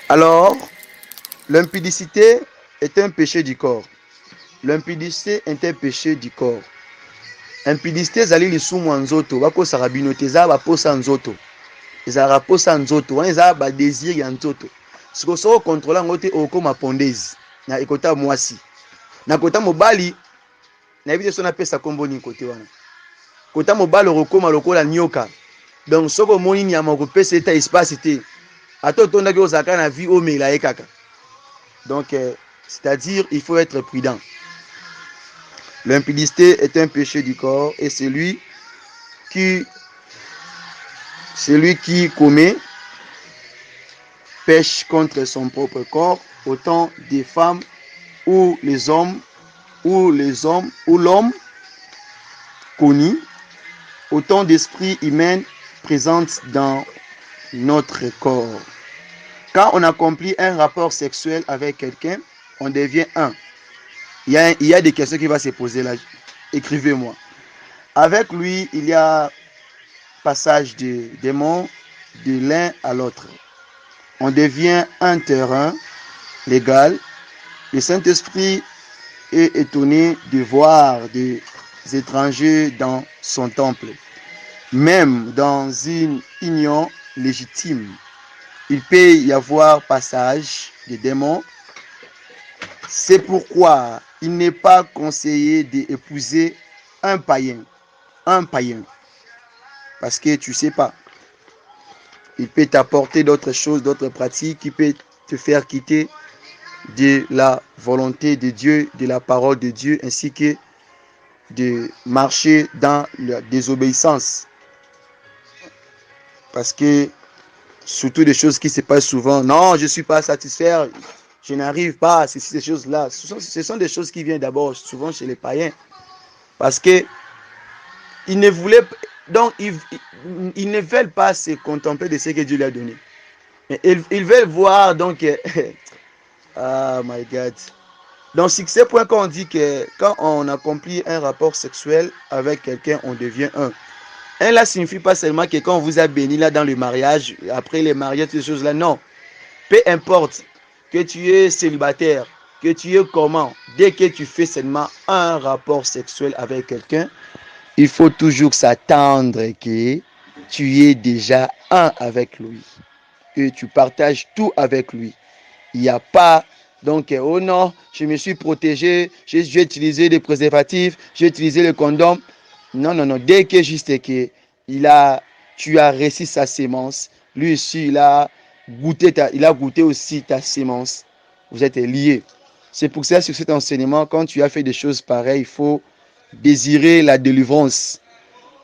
Alors, l'impudicité est un péché du corps. L'impudicité est un péché du corps. Impudicité ezali lisumu ya nzoto bakosaka bino te eza baposa nzoto ezalaka posa nzoto wana eza badésir ya nzoto sikoyo soki okontrole yango te okokoma pondese na ekota mwasi na kota mobali nayebi te so napesa nkombo nini kote wana kota mobali okokoma lokola nyoka donc soki omoni nyama okopesa eta espace te ata otondaki ozalaka na vie omela ye kaka donc c'est-à-dire il faut être prudent. L'impudicité est un péché du corps et qui, celui qui commet pêche contre son propre corps, autant des femmes ou les hommes ou l'homme connu, autant d'esprits humains présents dans notre corps. Quand on accomplit un rapport sexuel avec quelqu'un, on devient un. Il y a des questions qui vont se poser là. Écrivez-moi. Avec lui, il y a passage des démons de l'un à l'autre. On devient un terrain légal. Le Saint-Esprit est étonné de voir des étrangers dans son temple. Même dans une union légitime, il peut y avoir passage des démons. C'est pourquoi il n'est pas conseillé d'épouser un païen. Un païen. Parce que tu ne sais pas. Il peut t'apporter d'autres choses, d'autres pratiques qui peuvent te faire quitter de la volonté de Dieu, de la parole de Dieu, ainsi que de marcher dans la désobéissance. Parce que surtout des choses qui se passent souvent, non, je ne suis pas satisfait, je n'arrive pas à ces choses-là. Ce sont des choses qui viennent d'abord souvent chez les païens. Parce que ils ne voulaient, donc ils ne veulent pas se contempler de ce que Dieu leur a donné. Mais ils veulent voir donc, oh my God. Donc c'est point qu'on dit que quand on accomplit un rapport sexuel avec quelqu'un, on devient un. Un là signifie pas seulement que quand on vous a béni là dans le mariage, après les mariages, ces choses là, non. Peu importe que tu es célibataire, que tu es comment, dès que tu fais seulement un rapport sexuel avec quelqu'un, il faut toujours s'attendre que tu es déjà un avec lui, que tu partages tout avec lui. Il n'y a pas, donc, oh non, je me suis protégé, j'ai utilisé des préservatifs, j'ai utilisé le condom. Non, non, non, dès que juste que tu as reçu sa sémence, lui aussi, il a goûté aussi ta sémence. Vous êtes liés. C'est pour ça, sur cet enseignement, quand tu as fait des choses pareilles, il faut désirer la délivrance.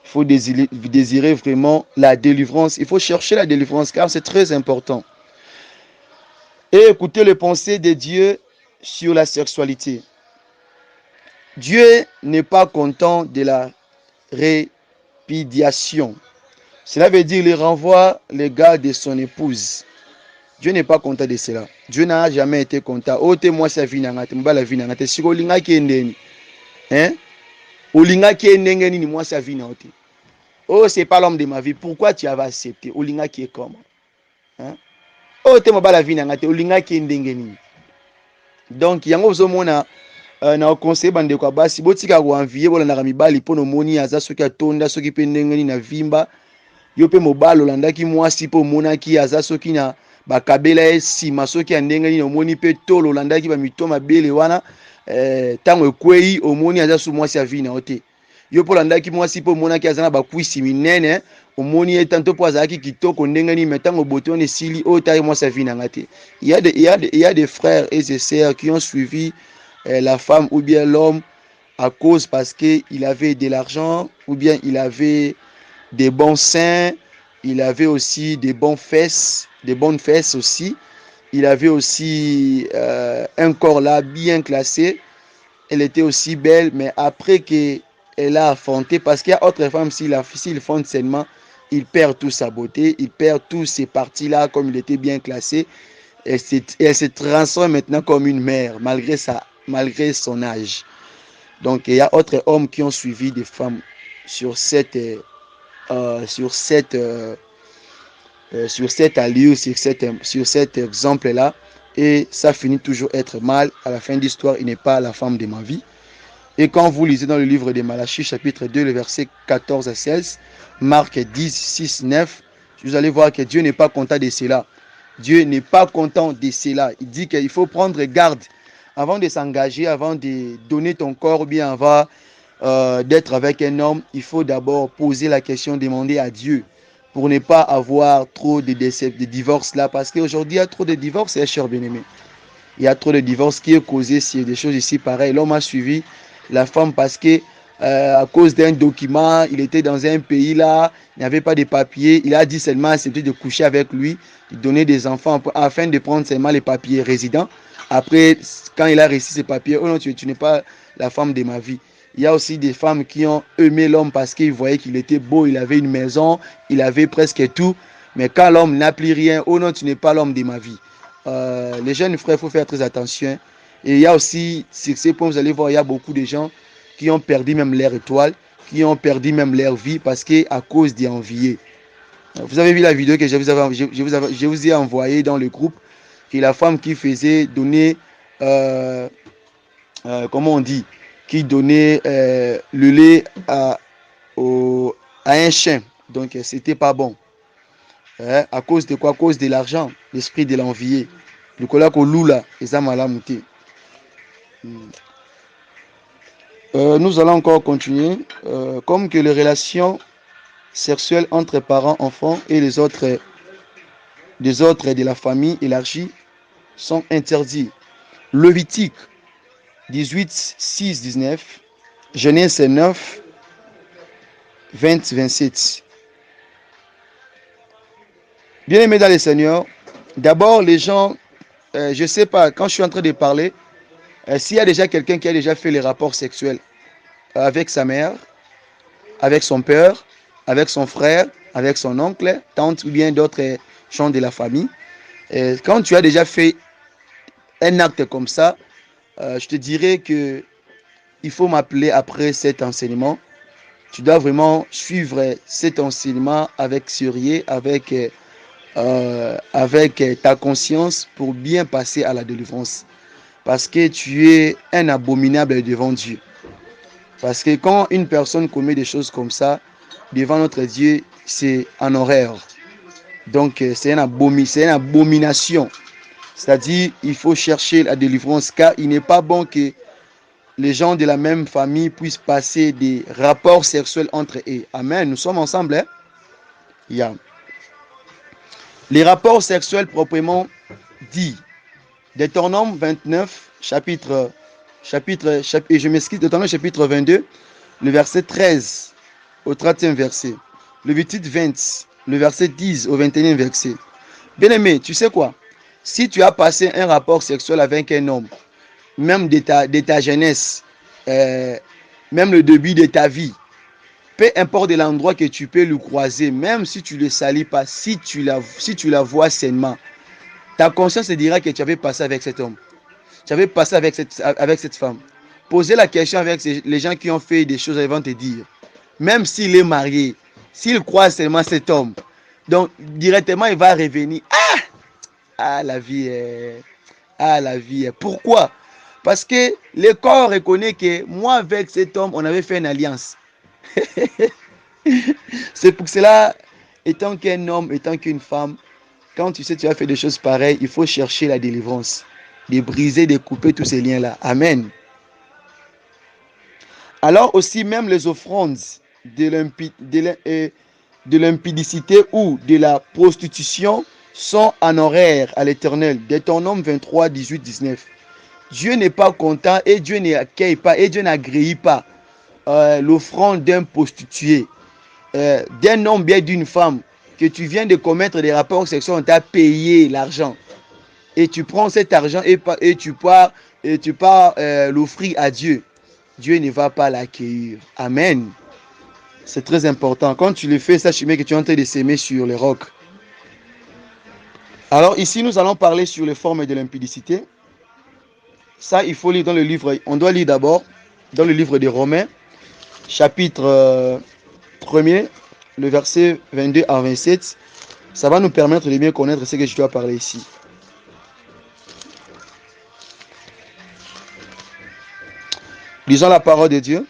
Il faut désirer vraiment la délivrance. Il faut chercher la délivrance car c'est très important. Et écouter les pensées de Dieu sur la sexualité. Dieu n'est pas content de la répudiation. Cela veut dire le renvoi légal de son épouse. Dieu n'est pas content de cela. Dieu n'a jamais été content. Oh, moi, ça vient à la vie. Si vous avez hein? Olinga qui est ndengeni moi ça vient à oh, c'est pas l'homme de ma vie. Pourquoi tu avais accepté? Olinga qui est comment? Hein? Oh, te mobala vie nangate. Olinga qui est ndengeni. Donc, yango ozomona na conseil bande kwa basi botika ko envier bola na mibali pono moni aza soki atonda soki pe ndengeni na vimba. Yo pe mobalo landaki mwasi po monaki aza soki na bakabela esima soki andengeni na moni pe tolo landaki ba mitoma bele wana tango ekwei omoni aza su mwasi ya vina ote. Yo po landaki mwasi po monaki aza na bakwisi minene omoni ye tanto po azalaki kitoko ndengeni mais tango boton esili ota mwasi ya vina ngate. Il y a des frères et des sœurs qui ont suivi la femme ou bien l'homme à cause parce qu'il avait de l'argent ou bien il avait des bons seins, il avait aussi des bonnes fesses aussi. Il avait aussi un corps là bien classé. Elle était aussi belle, mais après qu'elle a affronté, parce qu'il y a autre femmes, s'il font sainement, il perd toute sa beauté, il perd tous ces parties-là comme il était bien classé. Elle se transforme maintenant comme une mère, malgré son âge. Donc il y a d'autres hommes qui ont suivi des femmes sur cette sur cette allure, sur cet exemple-là. Et ça finit toujours être mal. À la fin de l'histoire, il n'est pas la femme de ma vie. Et quand vous lisez dans le livre de Malachie, chapitre 2, le verset 14 à 16, Marc 10, 6, 9, vous allez voir que Dieu n'est pas content de cela. Dieu n'est pas content de cela. Il dit qu'il faut prendre garde avant de s'engager, avant de donner ton corps, ou bien avant d'être avec un homme. Il faut d'abord poser la question, demander à Dieu pour ne pas avoir trop de divorces là. Parce qu'aujourd'hui, il y a trop de divorces, cher bien-aimé. Il y a trop de divorces qui est causé sur des choses ici pareilles. L'homme a suivi la femme parce que à cause d'un document, il était dans un pays là, il n'y avait pas de papiers. Il a dit seulement accepter de coucher avec lui, de donner des enfants afin de prendre seulement les papiers résidents. Après, quand il a réussi ses papiers, oh non, tu n'es pas la femme de ma vie. Il y a aussi des femmes qui ont aimé l'homme parce qu'ils voyaient qu'il était beau, il avait une maison, il avait presque tout. Mais quand l'homme n'a plus rien, oh non, tu n'es pas l'homme de ma vie. Les jeunes frères, il faut faire très attention. Et il y a aussi, sur ces points, vous allez voir, il y a beaucoup de gens qui ont perdu même leur étoile, qui ont perdu même leur vie parce qu'à cause d'envier. Vous avez vu la vidéo que je vous ai envoyée dans le groupe, qui est la femme qui faisait donner, comment on dit, qui donnait le lait à un chien. Donc, c'était pas bon. À cause de quoi? À cause de l'argent, l'esprit de l'envier. Le colloque au Lula, et ça m'a lamouté. Nous allons encore continuer. Comme que les relations sexuelles entre parents, enfants et les autres de la famille élargie sont interdits. Lévitique 18, 6, 19. Genèse 9, 20, 27. Bien aimés dans le Seigneur, d'abord les gens, je ne sais pas, quand je suis en train de parler, s'il y a déjà quelqu'un qui a déjà fait les rapports sexuels avec sa mère, avec son père, avec son frère, avec son oncle, tante ou bien d'autres gens de la famille, quand tu as déjà fait un acte comme ça, je te dirais que il faut m'appeler après cet enseignement. Tu dois vraiment suivre cet enseignement avec sérieux, avec ta conscience pour bien passer à la délivrance. Parce que tu es un abominable devant Dieu. Parce que quand une personne commet des choses comme ça, devant notre Dieu, c'est en horreur. Donc, c'est une abomination. C'est-à-dire, il faut chercher la délivrance, car il n'est pas bon que les gens de la même famille puissent passer des rapports sexuels entre eux. Amen. Nous sommes ensemble. Hein? Yeah. Les rapports sexuels proprement dits. Deutéronome 29, chapitre, et je m'excuse, Deutéronome chapitre 22, le verset 13 au 30e verset. Lévitique 20, le verset 10 au 21e verset. Bien-aimé, tu sais quoi? Si tu as passé un rapport sexuel avec un homme, même de ta jeunesse, même le début de ta vie, peu importe de l'endroit que tu peux le croiser, même si tu ne le salis pas, si tu la vois sainement, ta conscience te dira que tu avais passé avec cet homme. Tu avais passé avec cette femme. Posez la question avec les gens qui ont fait des choses avant de te dire. Même s'il est marié, s'il croit seulement cet homme, donc directement il va revenir. La vie est... la vie est... Pourquoi? Parce que le corps reconnaît que moi avec cet homme, on avait fait une alliance. C'est pour cela, étant qu'un homme, étant qu'une femme, quand tu sais que tu as fait des choses pareilles, il faut chercher la délivrance, de briser, de couper tous ces liens-là. Amen. Alors aussi, même les offrandes de l'impudicité ou de la prostitution sont en horaire à l'Éternel. Deutéronome 23, 18, 19. Dieu n'est pas content et Dieu n'accueille pas et Dieu n'agrée pas l'offrande d'un prostitué, d'un homme bien d'une femme, que tu viens de commettre des rapports sexuels, on t'a payé l'argent. Et tu prends cet argent et tu pars l'offrir à Dieu. Dieu ne va pas l'accueillir. Amen. C'est très important. Quand tu le fais, sache bien que tu es en train de s'aimer sur les rocs. Alors ici, nous allons parler sur les formes de l'impudicité. Ça, il faut lire dans le livre. On doit lire d'abord dans le livre des Romains, chapitre 1er, le verset 22 à 27. Ça va nous permettre de bien connaître ce que je dois parler ici. Lisons la parole de Dieu.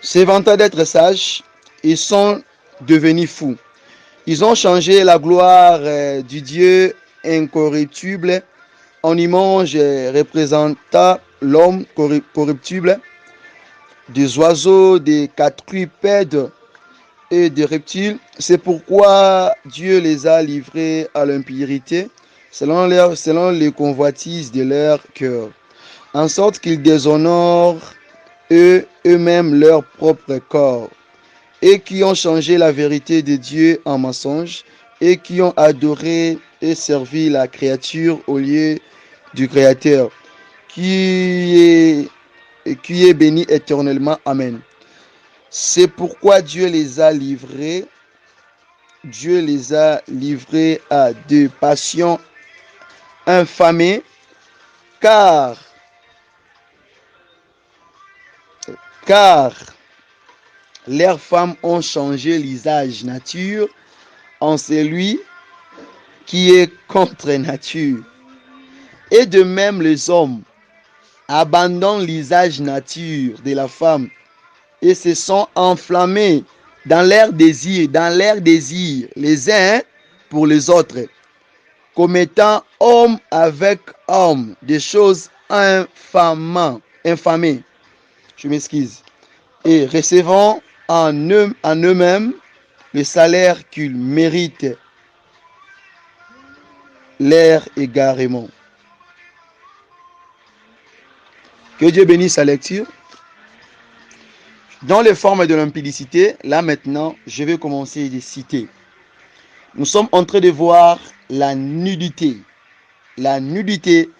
Se vantant d'être sages, ils sont devenus fous. Ils ont changé la gloire du Dieu incorruptible en image représentant l'homme corruptible, des oiseaux, des quadrupèdes et des reptiles. C'est pourquoi Dieu les a livrés à l'impurité selon les convoitises de leur cœur, en sorte qu'ils déshonorent eux-mêmes leur propre corps, et qui ont changé la vérité de Dieu en mensonge, et qui ont adoré et servi la créature au lieu du Créateur, qui est béni éternellement. Amen. C'est pourquoi Dieu les a livrés à des passions infamées, car leurs femmes ont changé l'usage nature en celui qui est contre nature. Et de même les hommes abandonnent l'usage nature de la femme et se sont enflammés dans leur désir, les uns pour les autres, commettant homme avec homme des choses infamées. Je m'excuse. Et recevant en eux-mêmes le salaire qu'ils méritent, leur égarement. Que Dieu bénisse la lecture. Dans les formes de l'impudicité, là maintenant, je vais commencer à citer. Nous sommes en train de voir la nudité. La nudité,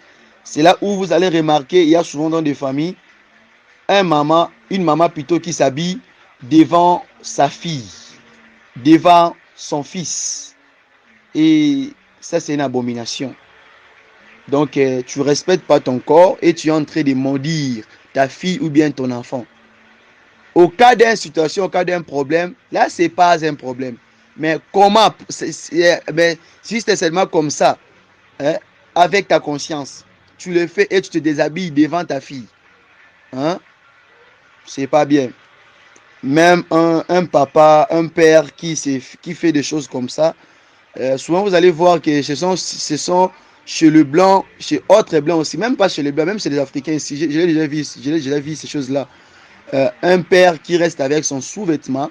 c'est là où vous allez remarquer, il y a souvent dans des familles, une maman plutôt qui s'habille devant sa fille, devant son fils. Et ça, c'est une abomination. Donc, tu ne respectes pas ton corps et tu es en train de maudire ta fille ou bien ton enfant. Au cas d'une situation, au cas d'un problème, là, ce n'est pas un problème. Mais comment, si c'est seulement comme ça, hein, avec ta conscience, tu le fais et tu te déshabilles devant ta fille. Hein? C'est pas bien. Même un papa, un père qui fait des choses comme ça, souvent vous allez voir que ce sont chez le blanc, chez autres blancs aussi, même pas chez les blancs, même chez les Africains ici, je l'ai déjà vu ces choses-là. Un père qui reste avec son sous-vêtement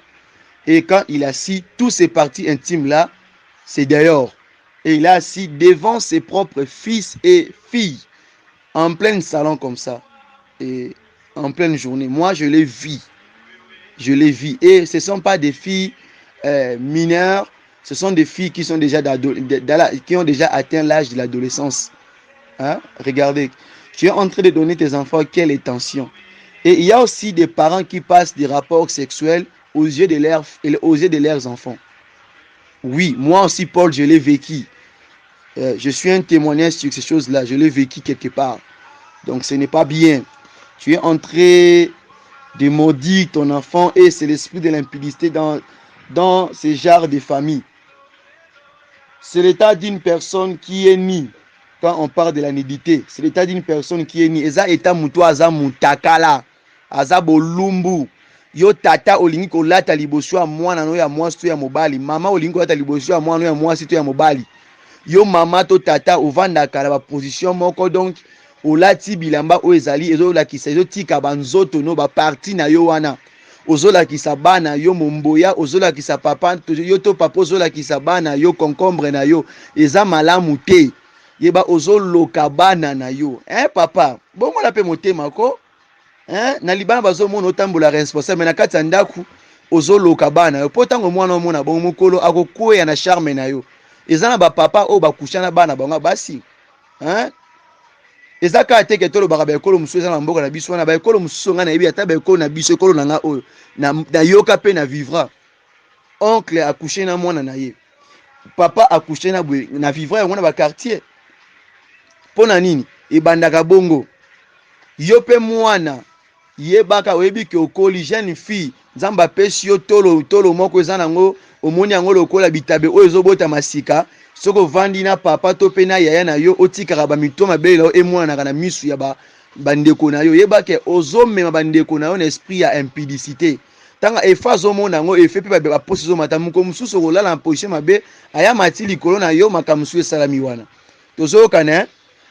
et quand il est assis, toutes ces parties intimes là, c'est dehors. Et il est assis devant ses propres fils et filles en plein salon comme ça et en pleine journée. Moi, je les vis. Et ce ne sont pas des filles mineures, ce sont des filles qui sont déjà qui ont déjà atteint l'âge de l'adolescence. Hein? Regardez, tu es en train de donner tes enfants quelle attention. Et il y a aussi des parents qui passent des rapports sexuels aux yeux de leurs enfants. Oui, moi aussi, Paul, je l'ai vécu. Je suis un témoignage sur ces choses-là. Je l'ai vécu quelque part. Donc, ce n'est pas bien. Tu es en train de maudire ton enfant et c'est l'esprit de l'impudicité dans ce genre de famille. C'est l'état d'une personne qui est née. Quand on parle de la nudité, c'est l'état d'une personne qui est née. Eza eta muto aza mutakala, aza bolumbu. Yo tata olingi kolata liboso ya mwana no ya mwasi to ya mobali. Mama olingi kolata liboso ya mwana no ya mwasi to ya mobali. Yo mama to tata ovandaka na ba position moko, donc olati bilamba o ezali ezolakisa ezotika banzoto no ba parti na yo wana. Ozolakisa bana yo momboya, ozolakisa papa yo to papa ozolakisa bana yo concombre na yo, eza malamu te. Yeba ozoloka bana na yo. Papa, bongo la pe motema ko? Na libana bazomona otambola responsable, mais na kati ya ndaku ozoloka bana yo. Po tango mwana omona bongo mokolo akokwea na charme na yo. Eza na ba papa o bakusha na bana bango basi. Eza ka teke tolo baka ba ekolo musu eza na mboka na biso na ba ekolo musu nga na yebi ata ba ekolo na biso ekolo na nga oyo na yoka pe na vivra. Oncle accouché na mwana na ye. Papa accouché na vivra yango na ba quartier. Pona nini? Ebandaka bongo. Yo pe mwana yebaka oyebi ke okoli jeune fille nzambe apesi yo tolo moko eza nango omoni yango lokola bitabe oyo ezobota masika soki ovandi na papa to mpe na yaya na yo otikaka bamito mabelela emonanaka na misu ya bandeko na yo yebake ozomema bandeko na yo na esprit ya impudicité tanga efa azomona yango efe mpe baposi ezomata moko mosusu okolala na position mabe aya mati likolo na yo makambo mosusu esalami wana tozoyokana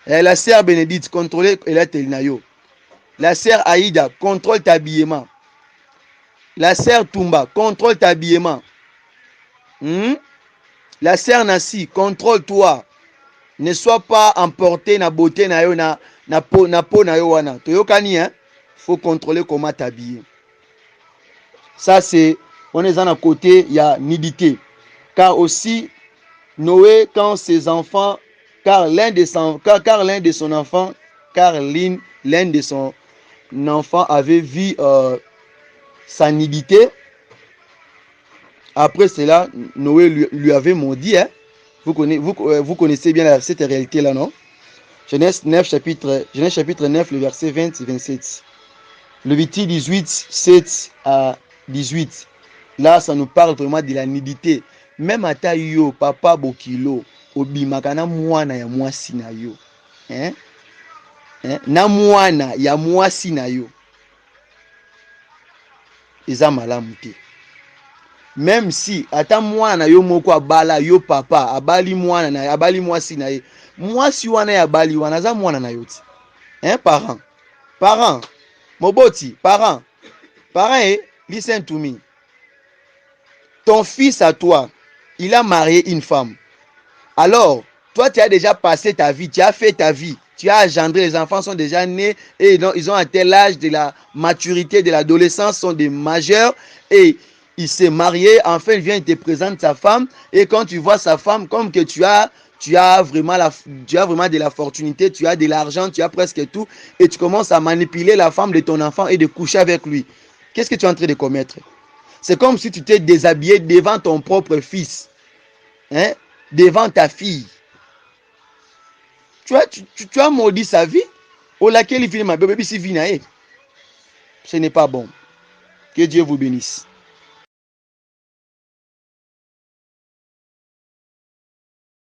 la sœur Bénédicte contrôle elateli na yo. La sœur Aïda, contrôle ta habillement. La sœur Toumba, contrôle ta habillement. La sœur Nassi, contrôle-toi. Ne sois pas emporté na beauté na yo na po na yo wana. Toyokani hein? Faut contrôler comment t'habiller. Ça c'est on est dans un côté il y a nudité. Car aussi Noé quand ses enfants car l'un de son enfant avait vu sa nudité. Après cela, Noé lui avait maudit. Hein? Vous connaissez bien cette réalité-là, non? Genèse chapitre 9, le verset 20 et 27. Lévitique 18, 7 à 18. Là, ça nous parle vraiment de la nudité. Même à ta yo, papa bokilo, obimaka na mwana ya mwasi na yo. Hein? Na mwana ya mwasi na yo. Eza malamu te. Même si ata mwana na yo moko abala yo papa abali mwana na abali mwasi na ye. Mwasi wana ya bali wana za mwana na yo ti. Hein parent moboti parent listen to me. Ton fils à toi, il a marié une femme. Alors, toi tu as déjà passé ta vie, tu as fait ta vie. Tu as engendré, les enfants sont déjà nés et ils ont atteint l'âge de la maturité, de l'adolescence, sont des majeurs et il s'est marié. Enfin, il vient, il te présente sa femme et quand tu vois sa femme, comme que tu as vraiment de la fortunité, tu as de l'argent, tu as presque tout et tu commences à manipuler la femme de ton enfant et de coucher avec lui. Qu'est-ce que tu es en train de commettre? C'est comme si tu t'es déshabillé devant ton propre fils, hein? Devant ta fille. Tu as maudit sa vie. Au laquelle il finit ma bébé, si vient. Ce n'est pas bon. Que Dieu vous bénisse.